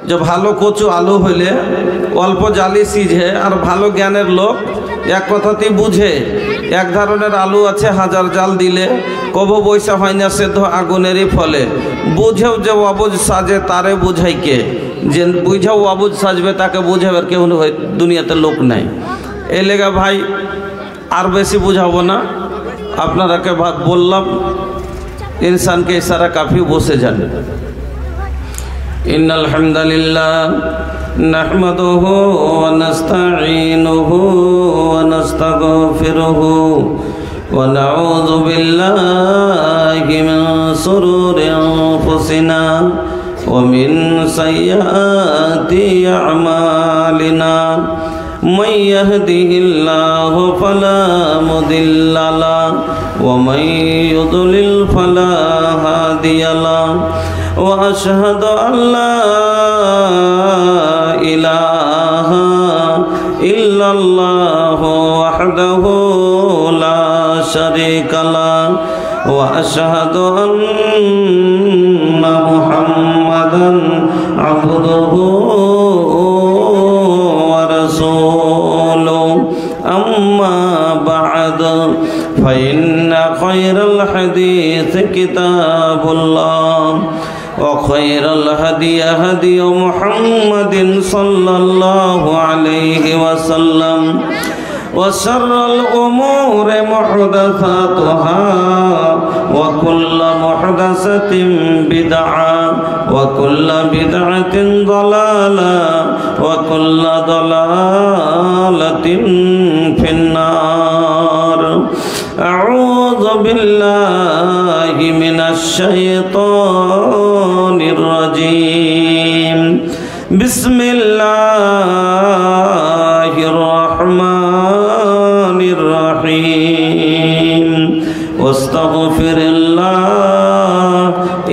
যে ভালো কচু আলু হইলে অল্প জালি সিঝে, আর ভালো জ্ঞানের লোক এক কথাতেই বুঝে। এক ধরনের আলু আছে হাজার জাল দিলে কবো বৈশা হয় না সেদ্ধ আগুনেরই ফলে। বুঝেও যে অবুঝ সাজে তারে বুঝাই কে, যে বুঝেও অবুঝ সাজবে তাকে বুঝাবার কেউ দুনিয়াতে লোক নাই। এই লেগে ভাই আর বেশি বুঝাবো না, আপনারাকে বললাম ইনসানকে ইশারা কাফি, বসে যান। ইন্নাল হামদালিল্লাহ নাহমাদুহু ওয়া নাস্তাঈনুহু ওয়া নাস্তাগফিরুহু ওয়া নাউযু বিল্লাহি মিন শুরুরি আনফুসিনা ওয়া মিন সাইয়্যাতি আ'মালিনা। من يهده الله فلا مضل له ومن يضلل فلا هادي له وأشهد أن لا إله إلا الله وحده لا شريك له وأشهد أن محمدا عبده أما بعد فإن خير الحديث كتاب الله وخير الهدي هدي محمد صلى الله عليه وسلم وشر الأمور محدثاتها وكل محدثة بدعة وكل بدعة ضلالة وكل ضلالة في النار. أعوذ بالله من الشيطان الرجيم. بسم الله الرحمن الرحيم. واستغفر الله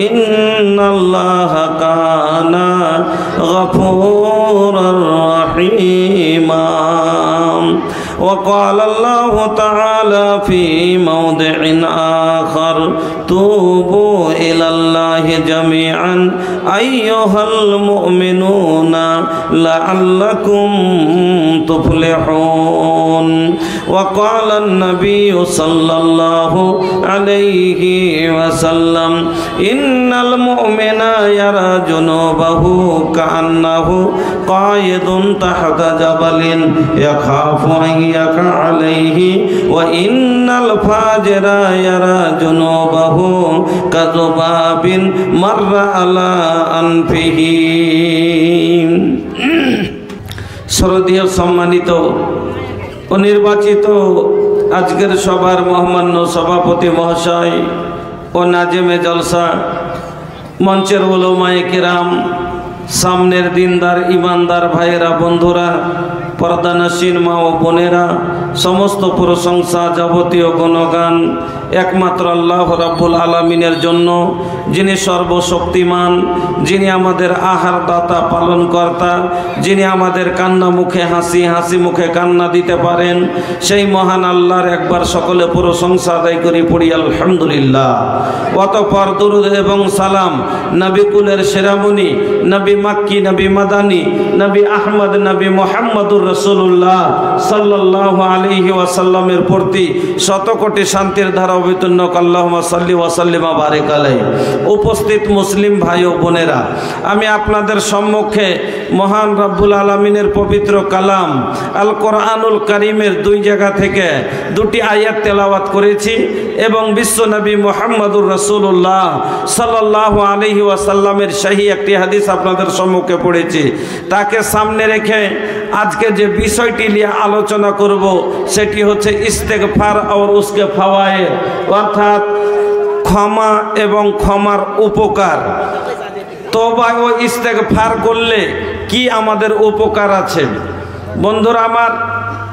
إن الله كان غفورا رحيما. وقال الله تعالى في موضع آخر توبوا إلى الله جميعا أيها المؤمنون لعلكم تفلحون. وقال النبي صلى الله عليه وسلم إن المؤمن يرى جنوبه كأنه قائد تحت جبل يخاف أن يقع عليه وإن الفاجر يرى جنوبه كذباب مر على أنفه. শ্রদ্ধেয় সম্মানিত ও নির্বাচিত আজকের সবার মহামান্য সভাপতি মহাশয় ও নাজেমে জলসা, মঞ্চের উলামায়ে কেরাম, সামনের দিনদার ইমানদার ভাইয়েরা, বন্ধুরা, পর্দানশীন মা ও বোনেরা, সমস্ত প্রশংসা যাবতীয় গুণগান একমাত্র আল্লাহ রাব্বুল আলামিনের জন্য, যিনি সর্বশক্তিমান, যিনি আমাদের আহার দাতা পালনকর্তা, যিনি আমাদের কান্না মুখে হাসি, হাসি মুখে কান্না দিতে পারেন, সেই মহান আল্লাহর একবার সকলে প্রশংসা আদায় করি, পড়ি আলহামদুলিল্লাহ। অতঃপর দুরূদ এবং সালাম নবী কুলের শিরোমণি, নবী মাক্কি, নবী মাদানী, নবী আহমদ, নবী মুহাম্মদুর রাসূলুল্লাহ সাল্লাল্লাহু আলাইহি ওয়াসাল্লামের প্রতি শতকোটি শান্তির ধারা অবতীর্ণ আল্লাহুম্মা সাল্লি ওয়া সাল্লিম ওয়া বারিক আলাইহি। উপস্থিত মুসলিম ভাই ও বোনেরা, আমি আপনাদের সম্মুখে মহান রব্বুল আলামিনের পবিত্র কালাম আল কোরআনুল কারীমের দুই জায়গা থেকে দুটি আয়াত তেলাওয়াত করেছি এবং বিশ্ব নবী মুহাম্মদুর রাসূলুল্লাহ সাল্লাল্লাহু আলাইহি ওয়াসাল্লামের সহিহ একটি হাদিস আপনাদের সম্মুখে পড়েছি। তাকে সামনে রেখে আজকে যে বিষয়টি নিয়ে আলোচনা করব সেটি হচ্ছে ইস্তেগফার আর উসকে ফাওয়ায়েদ, অর্থাৎ ক্ষমা এবং ক্ষমার উপকার। তওবা ও ইস্তেগফার করলে কি আমাদের উপকার আছে? বন্ধুরা আমার,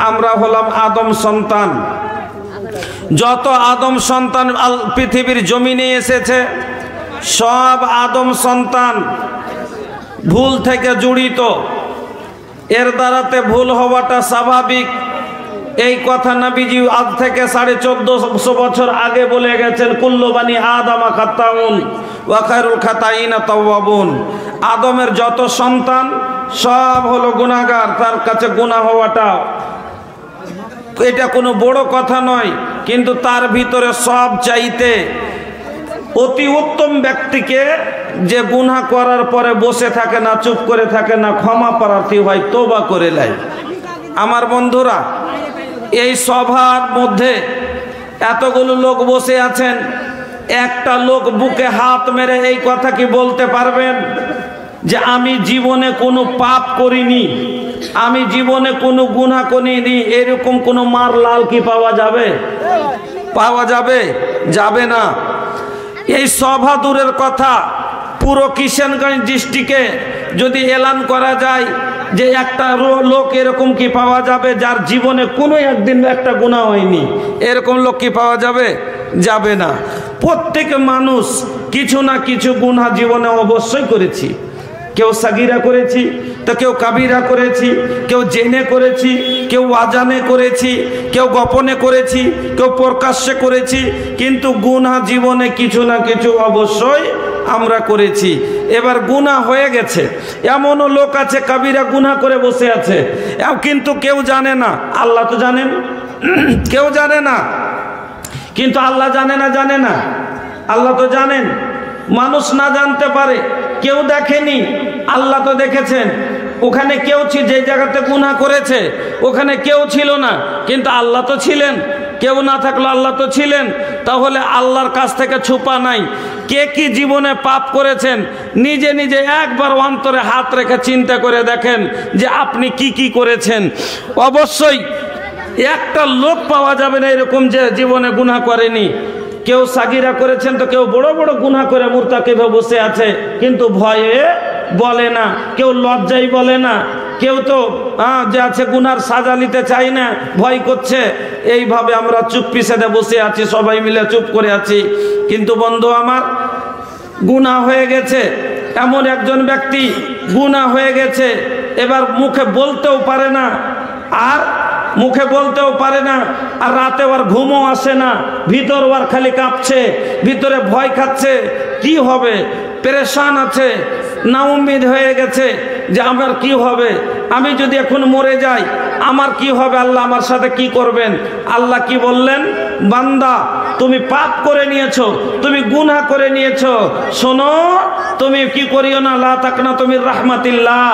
আমরা হলাম আদম সন্তান। যত আদম সন্তান পৃথিবীর জমিনে এসেছে সব আদম সন্তান ভুল থেকে জড়িত। এর দ্বারাতে ভুল হওয়াটা স্বাভাবিক। এই কথা নবীজি আজ থেকে 1450 বছর আগে বলে গেছেন, কুল্লু বানি আদম খাত্তাউন ওয়া খায়রুল খাতাইনা তাওয়াবুন। আদমের যত সন্তান সব হলো গুনাহগার, তার কাছে গুনাহ হওয়াটা এটা কোনো বড় কথা নয়। কিন্তু তার ভিতরে সব চাইতে অতি উত্তম ব্যক্তিকে যে গুনাহ করার পরে বসে থাকে না, চুপ করে থাকে না, ক্ষমা প্রার্থী হয়, তওবা করে নেয়। আমার বন্ধুরা, এই সভার মধ্যে এতগুলো লোক বসে আছেন, একটা লোক বুকে হাত মেরে এই কথা কি বলতে পারবেন যে আমি জীবনে কোনো পাপ করিনি, আমি জীবনে কোনো গুনাহ করিনি? এরকম কোনো মার লাল কি পাওয়া যাবে? পাওয়া যাবে? যাবে না। এই সভা দূরের কথা, পুরো কিশনগঞ্জ ডিস্ট্রিক্টে যদি এলান করা যায় যে একটা লোক এরকম কি পাওয়া যাবে যার জীবনে কোনো একদিন একটা গুনাহ হয়নি, এরকম লোক কি পাওয়া যাবে? যাবে না। প্রত্যেক মানুষ কিছু না কিছু গুনাহ জীবনে অবশ্যই করেছি। কেউ সাগিরা করেছি, তো কেউ কাবিরা করেছি, কেউ জেনে করেছি, কেউ অজানে করেছি, কেউ গোপনে করেছি, কেউ প্রকাশ্যে করেছি, কিন্তু গুনাহ জীবনে কিছু না কিছু অবশ্যই আমরা করেছি। এবার গুনাহ হয়ে গেছে, এমনও লোক আছে কাবিরা গুনাহ করে বসে আছে, কিন্তু কেউ জানে না। আল্লাহ তো জানেন, কেউ জানে না, কিন্তু আল্লাহ জানে না? জানে না, আল্লাহ তো জানেন। মানুষ না জানতে পারে, কেউ দেখেনি, আল্লাহ তো দেখেছেন। ওখানে কেউ যে জায়গাতে গুনাহ করেছে ওখানে কেউ ছিল না, কিন্তু আল্লাহ তো ছিলেন। কেউ না থাকলো আল্লাহ তো ছিলেন। তাহলে আল্লাহর কাছ থেকে ছুপা নাই। কে কি জীবনে পাপ করেছেন নিজে নিজে একবার অন্তরে হাত রেখে চিন্তা করে দেখেন যে আপনি কি কি করেছেন। অবশ্যই একটা লোক পাওয়া যাবে না এরকম যে জীবনে গুনাহ করেনি। কেউ সাগিরা করেছেন, তো কেউ বড় বড় গুনাহ করে মুরতাকিবে বসে আছে, কিন্তু ভয়ে বলে না, কেউ লজ্জাই বলে না, কেউ তো যে আছে গুনার সাজা নিতে চাই না, ভয় করছে। এইভাবে আমরা চুপ পিছাতে বসে আছি, সবাই মিলে চুপ করে আছি। কিন্তু বন্ধু আমার, গুনাহ হয়ে গেছে, এমন একজন ব্যক্তি গুনাহ হয়ে গেছে, এবার মুখে বলতেও পারে না, আর মুখে বলতেও পারে না, আর রাতে ওর ঘুমও আসে না, ভিতর ওর খালি কাঁপছে, ভিতরে ভয় খাচ্ছে, কি হবে, পেরেশান আছে, নাউম্মিদ হয়ে গেছে যে আমার কি হবে, আমি যদি এখন মরে যাই আমার কি হবে, আল্লাহ আমার সাথে কি করবেন। আল্লাহ কি বললেন? বান্দা, তুমি পাপ করে নিয়েছো, তুমি গুনাহ করে নিয়েছো, শোনো, তুমি কি করিও না, লা তাকনাতু মির রাহমাতিল্লাহ,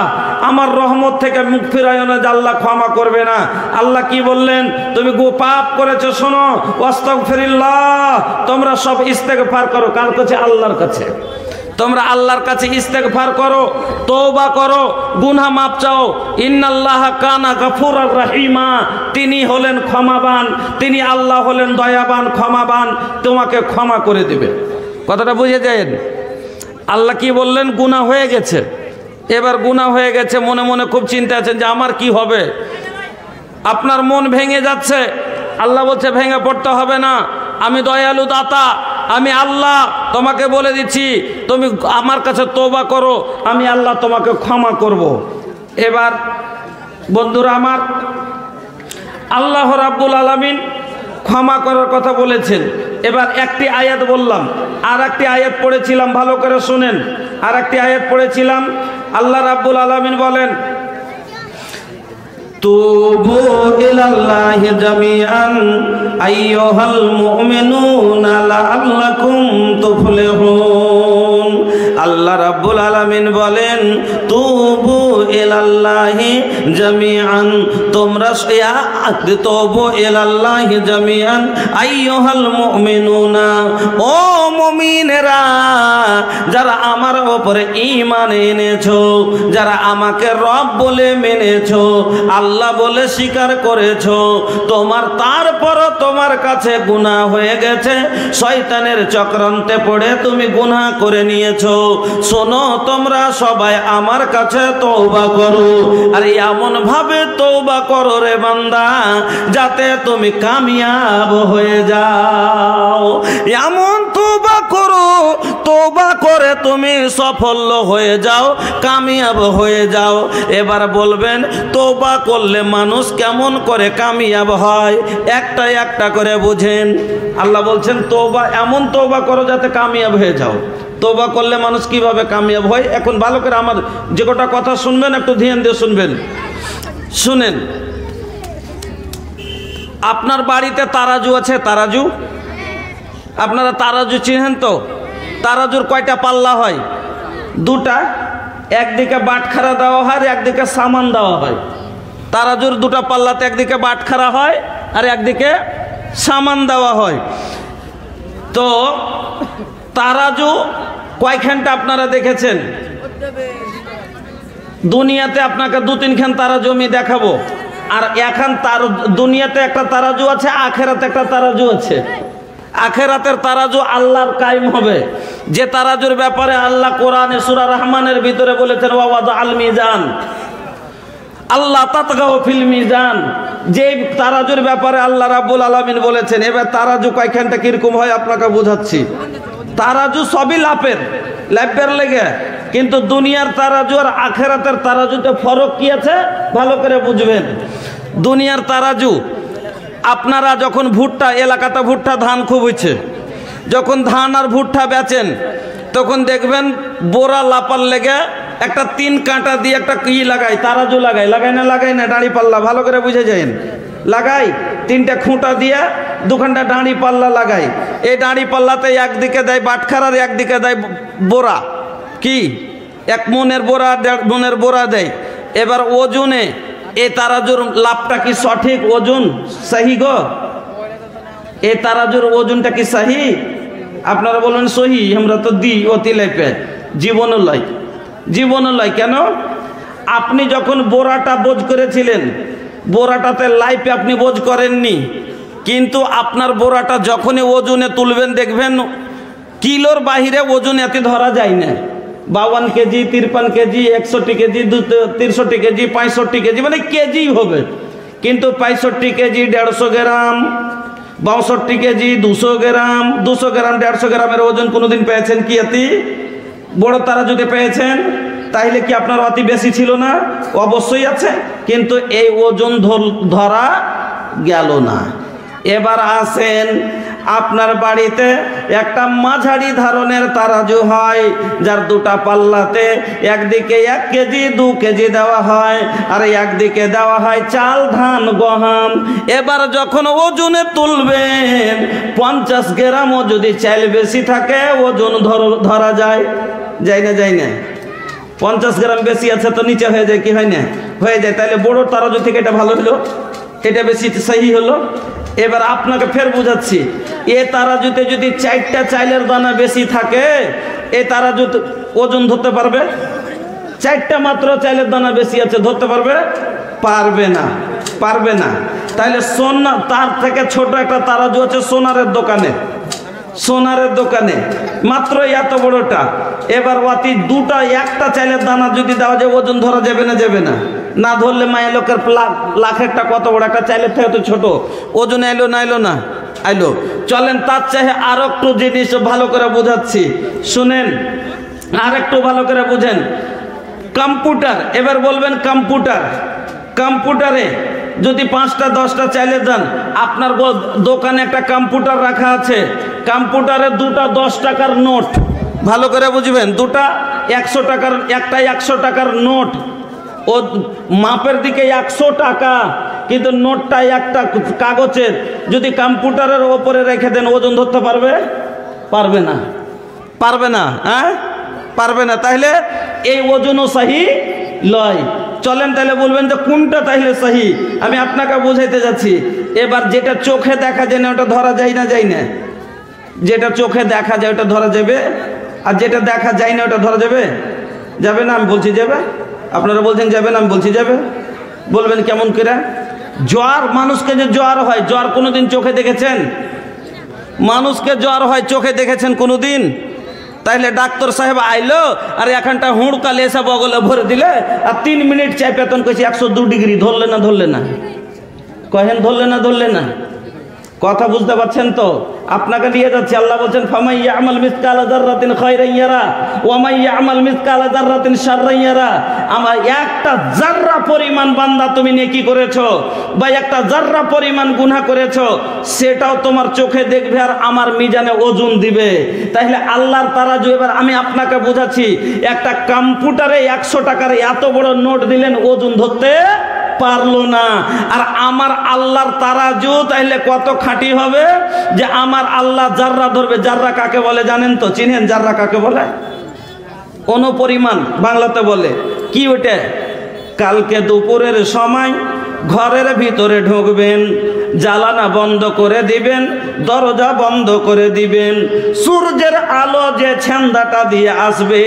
আমার রহমত থেকে মুখ ফিরাইও না যে আল্লাহ ক্ষমা করবে না। আল্লাহ কি বললেন? তুমি পাপ করেছো, শোনো, ওয়াস্তাগফিরুল্লাহ, তোমরা সব ইস্তেগফার করো। কার কাছে? আল্লাহর কাছে। তোমরা আল্লাহর কাছে ইস্তেগফার করো, তওবা করো, গুনাহ মাপ চাও। ইন্নাল্লাহা কানা গফুরার রহিমা, তিনি হলেন ক্ষমাবান, তিনি আল্লাহ হলেন দয়াবান, ক্ষমাবান, তোমাকে ক্ষমা করে দেবে। কথাটা বুঝে যায়েন? আল্লাহ কি বললেন? গুনাহ হয়ে গেছে। এবার গুনাহ হয়ে গেছে, মনে মনে খুব চিন্তা আছেন যে আমার কি হবে। আপনার মন ভেঙে যাচ্ছে। আল্লাহ বলছে ভেঙে পড়তে হবে না, আমি দয়ালু দাতা, আমি আল্লাহ তোমাকে বলে দিচ্ছি, তুমি আমার কাছে তওবা করো, আমি আল্লাহ তোমাকে ক্ষমা করব। এবার বন্ধুরা আমার, আল্লাহ রাব্বুল আলামিন ক্ষমা করার কথা বলেছেন। এবার একটি আয়াত বললাম, আর একটি আয়াত পড়েছিলাম, ভালো করে শুনেন। আর একটি আয়াত পড়েছিলাম, আল্লাহ রাব্বুল আলামিন বলেন, তুবু ইলাল্লাহি জামিআন আইয়ুহাল মুমিনুনা লাআল্লাকুম তুফলিহুন। আল্লাহ রাব্বুল আলামিন বলেন, তুবু ইলাল্লাহি জামিআন, তোমরা তুবু ইলাল্লাহি জামিআন আইয়ুহাল মুমিনুনা, ও মুমিনেরা, যারা আমার উপরে ঈমান এনেছো, যারা আমাকে রব বলে মেনেছো, আল্লাহ বলে স্বীকার করেছো, তোমার তারপরও তোমার কাছে গুনাহ হয়ে গেছে, শয়তানের চক্রান্তে পড়ে তুমি গুনাহ করে নিয়েছো, শোনো, তোমরা সবাই আমার কাছে তওবা করো। আর এমন ভাবে তওবা করো রে বান্দা, যাতে তুমি কামিয়াব হয়ে যাও। এমন তওবা করো তওবা করে তুমি সফল হয়ে যাও, কামিয়াব হয়ে যাও। এবার বলবেন তওবা করলে মানুষ কেমন করে কামিয়াব হয়, একটা একটা করে বুঝেন। আল্লাহ বলছেন তওবা, এমন তওবা করো যাতে কামিয়াব হয়ে যাও। তওবা করলে মানুষ কিভাবে কামিয়াব হয়, এখন ভালো করে আমার যে কটা কথা শুনবেন একটু ধ্যান দিয়ে শুনবেন। শুনেন, আপনার বাড়িতে তারাজু আছে? তারাজু আপনারা তারাজু চিনেন তো? তারাজুর কয়টা পাল্লা হয়? দুটা। একদিকে বাটখারা দেওয়া হয়, একদিকে সামান দেওয়া হয়। তারাজুর দুটা পাল্লাতে একদিকে বাটখারা হয় আর একদিকে সামান দেওয়া হয়। তো তারাজু কয়খানটা আপনারা দেখেছেন? দুনিয়াতে আপনাকে 2-3খান তারাজু আমি দেখাবো। আর এখন তার দুনিয়াতে একটা তারাজু আছে, আখেরাতে একটা তারাজু আছে। আখেরাতের তারাজু আল্লাহর কায়েম হবে, যে তারাজুর ব্যাপারে আল্লাহ কোরআনে সূরা রহমানের ভিতরে বলেছেন ওয়াদা আল মিজান আল্লাহ তাতগাও ফিল মিজান। যে তারাজুর ব্যাপারে আল্লাহ রাব্বুল আলামিন বলেছেন। এবার তারাজু কয়খানটা কিরকম হয় আপনাকে বোঝাচ্ছি। তারাজু সবই লাভের লেগে, কিন্তু দুনিয়ার তারাজু আর আখেরাতের তারাজুতে ফরক কি আছে ভালো করে বুঝবেন। দুনিয়ার তারাজু, আপনারা যখন ভুট্টা, এলাকাতে ভুট্টা ধান খুব হয়েছে, যখন ধান আর ভুট্টা বেচেন তখন দেখবেন বোরা লাপার লেগে একটা 3 কাঁটা দিয়ে একটা কি লাগায়, তারাজু লাগায় না দাঁড়ি পাল্লা, ভালো করে বুঝে যায়েন। লাগাই 3টা খুঁটা দিয়ে 2খানটা দাঁড়ি পাল্লা লাগায়। এই দাঁড়ি পাল্লাতে একদিকে দেয় বাটখার আর একদিকে দেয় বোরা, কি 1 মনের বোরা 1.5 মনের বোরা দেয়। এবার ওজনে এই তারাজুর লাভটা কি সঠিক ওজন সহি গো? এই তারাজুর ওজনটা কি সহি? আপনারা বলেন সহি, আমরা তো দিই অতি লাইপে, জীবনও লাই। কেন? আপনি যখন বোরাটা বোঝ করেছিলেন, বোরাটাতে লাইপে আপনি বোঝ করেননি, কিন্তু আপনার বোরাটা যখনই ওজনে তুলবেন দেখবেন কিলোর বাহিরে ওজন এত ধরা যায় না। 52 KG, 53 KG, 61 KG, 63 KG, 65 KG, মানে কেজি হবে। কিন্তু 65 কেজি 150 গ্রাম, 62 কেজি 200 গ্রাম, 200 গ্রাম 150 গ্রামের ওজন কোনোদিন পেয়েছেন কি? অতি বড় তারাজুতে পেয়েছেন? তাইলে কি আপনার অতি বেশি ছিল না? অবশ্যই আছে, কিন্তু এই ওজন ধরা গেল না। এবার আসেন, আপনার বাড়িতে একটা মাঝারি ধরনের তারাজু হয়, যার 2টা পাল্লাতে একদিকে 1 কেজি 2 কেজি দেওয়া হয় আর একদিকে দেওয়া হয় চাল, ধান, গম। এবার যখন ওজনে তুলবেন 50 গ্রামও যদি চাল বেশি থাকে ওজন ধরা যায় না? 50 গ্রাম বেশি আছে তো নিচে হয়ে যায়, কি হয় না? হয়ে যায়। তাহলে বড় তারাজু থেকে এটা ভালো হলো, এটা বেশি সহি হলো। এবার আপনাকে ফের বুঝাচ্ছি, এ তারাজুতে যদি 4টা চাইলের দানা বেশি থাকে, এ তারাজু ওজন ধরতে পারবে? 4টা মাত্র চাইলের দানা বেশি আছে, ধরতে পারবে? পারবে না। তাহলে সোনা, তার থেকে ছোট একটা তারাজু আছে সোনারের দোকানে, মাত্র এত বড়টা। এবার অতি 2টা 1টা চাইলের দানা যদি দেওয়া যায় ওজন ধরা যাবে না? না ধরলে মায়ের লোকের লাখেরটা কত বড়, একটা চাইলের থেকে তো ছোট, ওজন এলো না? আইলো। চলেন তার চাহে আর একটু জিনিস ভালো করে বোঝাচ্ছি, শুনেন, আর একটু ভালো করে বুঝেন। কম্পিউটার, এবার বলবেন কম্পিউটারে যদি 5টা 10টা চাইলে দেন, আপনার দোকানে একটা কম্পিউটার রাখা আছে, কম্পিউটারে 2টা 10 টাকার নোট, ভালো করে বুঝবেন, 2টা 100 টাকার, একটা 100 টাকার নোট, ও মাপের দিকে 100 টাকা, কিন্তু নোটটা একটা কাগজের। যদি কম্পিউটারের ওপরে রেখে দেন ওজন ধরতে পারবে না? হ্যাঁ, পারবে না। তাহলে এই ওজনও সহি লয়। চলেন তাহলে বলবেন যে কোনটা তাহলে সহি, আমি আপনাকে বুঝাইতে যাচ্ছি। এবার যেটা চোখে দেখা যায় না ওটা ধরা যায় না? যেটা চোখে দেখা যায় ওটা ধরা যাবে, আর যেটা দেখা যায় না ওটা ধরা যাবে না? আমি বলছি যাবে, আপনারা বলছেন যাবে না, আমি বলছি যাবে। বলবেন কেমন করে? জ্বর, মানুষকে যে জ্বর হয়, জ্বর কোনোদিন চোখে দেখেছেন? মানুষকে জ্বর হয় চোখে দেখেছেন কোনোদিন? তাইলে ডাক্তার সাহেব আইলো আর এখানটা হুড়কালে এসে বগলে ভরে দিলে আর 3 মিনিট চাই পেতন কইছি 102 ডিগ্রি, ধরলে না? কহেন ধরলে না? কথা বুঝতে পারছেন তো? আপনাকে নিয়ে যাচ্ছি। আল্লাহ বলছেন ফামাই ইয়ামাল মিসকালা যাররাতিন খায়রান ইয়ারা ওয়া মান ইয়ামাল মিসকালা যাররাতিন শাররান ইয়ারা। আমার একটা জাররা পরিমাণ বান্দা তুমি নেকি করেছো বা একটা জাররা পরিমাণ গুনাহ করেছো, সেটাও তোমার চোখে দেখবে আর আমার মিজানে ওজন দিবে। তাহলে আল্লাহর তারাজু, এবার আমি আপনাকে বোঝাচ্ছি, একটা কম্পিউটারে 100 টাকার এত বড় নোট দিলেন, ওজন ধরতে পারলো না। আর আমার আল্লাহর তারাজু তাইলে কত খাঁটি হবে যে আমার আল্লাহ জাররা ধরবে। জাররা কাকে বলে জানেন তো? চিনেন জাররা কাকে বলে? অনুপরিমাণ বাংলাতে বলে কি ওটা? কালকে দুপুরের সময় ঘরের ভিতরে ঢুকবেন, জ্বালানা বন্ধ করে দিবেন, দরজা বন্ধ করে দিবেন, সূর্যের আলো যে ছেন্দাটা দিয়ে আসবে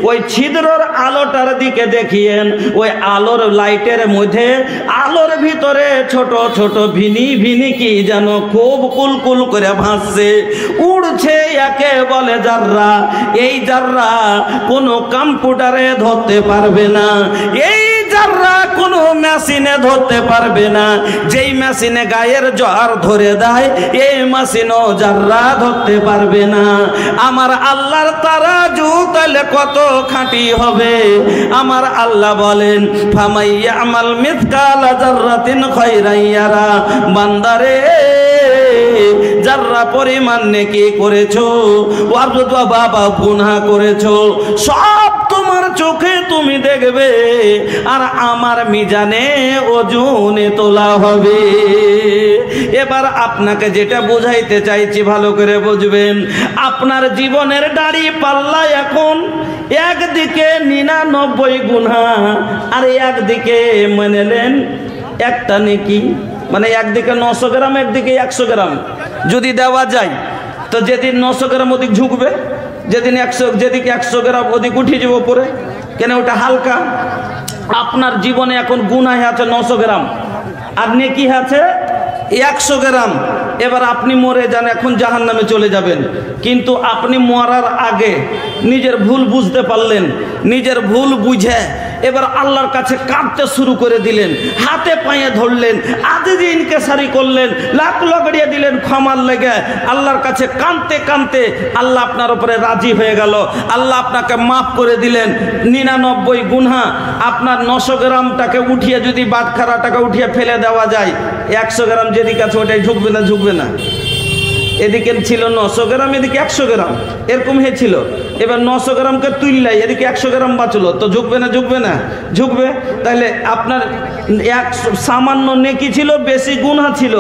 ওই ছিদ্রর আলোটার দিকে দেখিয়েন, ওই আলোর লাইটের মধ্যে আলোর ভিতরে ছোট ছোট ভিনি ভিনি কি যেন খুব কুলকুল করে ভাসছে, উড়ছে, একে বলে জাররা। এই জাররা কোনো কম্পিউটারে ধরতে পারবে না, এই জাররা কোনো মেশিনে ধরতে পারবে না। যেই মেশিনে গায়ের জ্বর ধরে দেয় এই মেশিনও জাররা ধরতে পারবে না। আমার আল্লাহর তারাজু তাহলে কত খাঁটি হবে? আমার আল্লাহ বলেন ফামাই ইয়ামাল মিসকালা যাররাতিন খায়রান ইয়ারা। বান্দারে, জাররা পরিমাণ নেকি করেছো অথবা বাবা গুনাহ করেছো, সব তোমার চোখে তুমি দেখবে আর আমার মিজানে ওজনে তোলা হবে। এবার আপনাকে যেটা বুঝাইতে চাইছি ভালো করে বুঝবেন। আপনার জীবনের দাড়ি পাল্লা এখন একদিকে 99 গুনাহ আর একদিকে মেনেলেন একটা নেকি, মানে একদিকে 900 গ্রাম একদিকে 100 গ্রাম যদি দেওয়া যায়, তো যেদিন 900 গ্রাম ওদিক ঝুঁকবে, যেদিন 100 যেদিকে 100 গ্রাম ওদিক উঠে যাবো পরে, কেন ওটা হালকা। আপনার জীবনে এখন গুনাহ আছে 900 গ্রাম আর নেকি আছে 100 গ্রাম। এবার আপনি মরে যান, এখন জাহান্নামে চলে যাবেন। কিন্তু আপনি মরার আগে নিজের ভুল বুঝতে পারলেন, নিজের ভুল বুঝে এবার আল্লাহর কাছে কাঁদতে শুরু করে দিলেন, হাতে পায়ে ধরলেন, আদিজি ইনকেসারি করলেন, লাখ লগড়িয়ে দিলেন ক্ষমার লেগে। আল্লাহর কাছে কাঁদতে কাঁদতে আল্লাহ আপনার উপরে রাজি হয়ে গেল, আল্লাহ আপনাকে মাফ করে দিলেন। 99 গুনাহ আপনার 900 গ্রামটাকে উঠিয়ে যদি বাটখারাটাকে উঠিয়ে ফেলে দেওয়া যায়, 100 গ্রাম যেদিকে আছে ওটাই ঝুঁকবে না? ঝুঁকবে না। এদিকে ছিল 900 গ্রাম, এদিকে 100 গ্রাম, এরকম হয়েছিল। এবার 900 গ্রামকে তুললাই, এদিকে 100 গ্রাম বাঁচলো, তো ঝুঁকবে না? ঝুঁকবে না? ঝুঁকবে। তাহলে আপনার সামান্য নেকি ছিল, বেশি গুনাহ ছিল,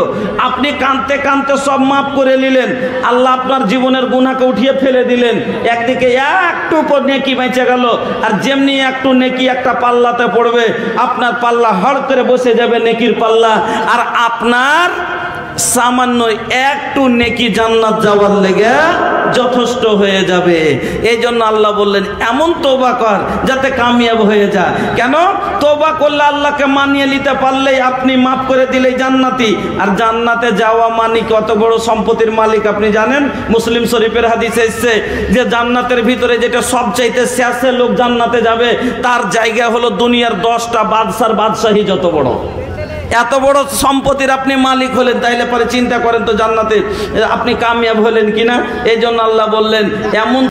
আপনি কাঁদতে কাঁদতে সব মাফ করে নিলেন, আল্লাহ আপনার জীবনের গুনাহকে উঠিয়ে ফেলে দিলেন। একদিকে একটু নেকি বেঁচে গেল, আর যেমনি একটু নেকি একটা পাল্লাতে পড়বে, আপনার পাল্লা হড় করে বসে যাবে নেকির পাল্লা, আর আপনার সামান্য একটু নেকি জান্নাত যাওয়ার লেগে যথেষ্ট হয়ে যাবে। এই জন্য আল্লাহ বললেন এমন তওবা কর যাতে কামিয়াব হয়ে যা। কেন? তওবা করলে আল্লাহকে মানিয়ে নিতে পারলেই আপনি মাফ করে দিলেই জান্নাতি। আর জান্নাতে যাওয়া মানে কত বড় সম্পত্তির মালিক আপনি জানেন? মুসলিম শরীফের হাদিসে এসেছে যে জান্নাতের ভিতরে যেটা সবচাইতে শেষে লোক জান্নাতে যাবে তার জায়গা হলো দুনিয়ার 10টা বাদশার বাদশাহী যত বড়। এত বড় সম্পত্তির আপনি মালিক হলেন, তাইলে পরে চিন্তা করেন তো জান্নাতে আপনি কামিয়াব হলেন কিনা। এই জন্য আল্লাহ বললেন এমন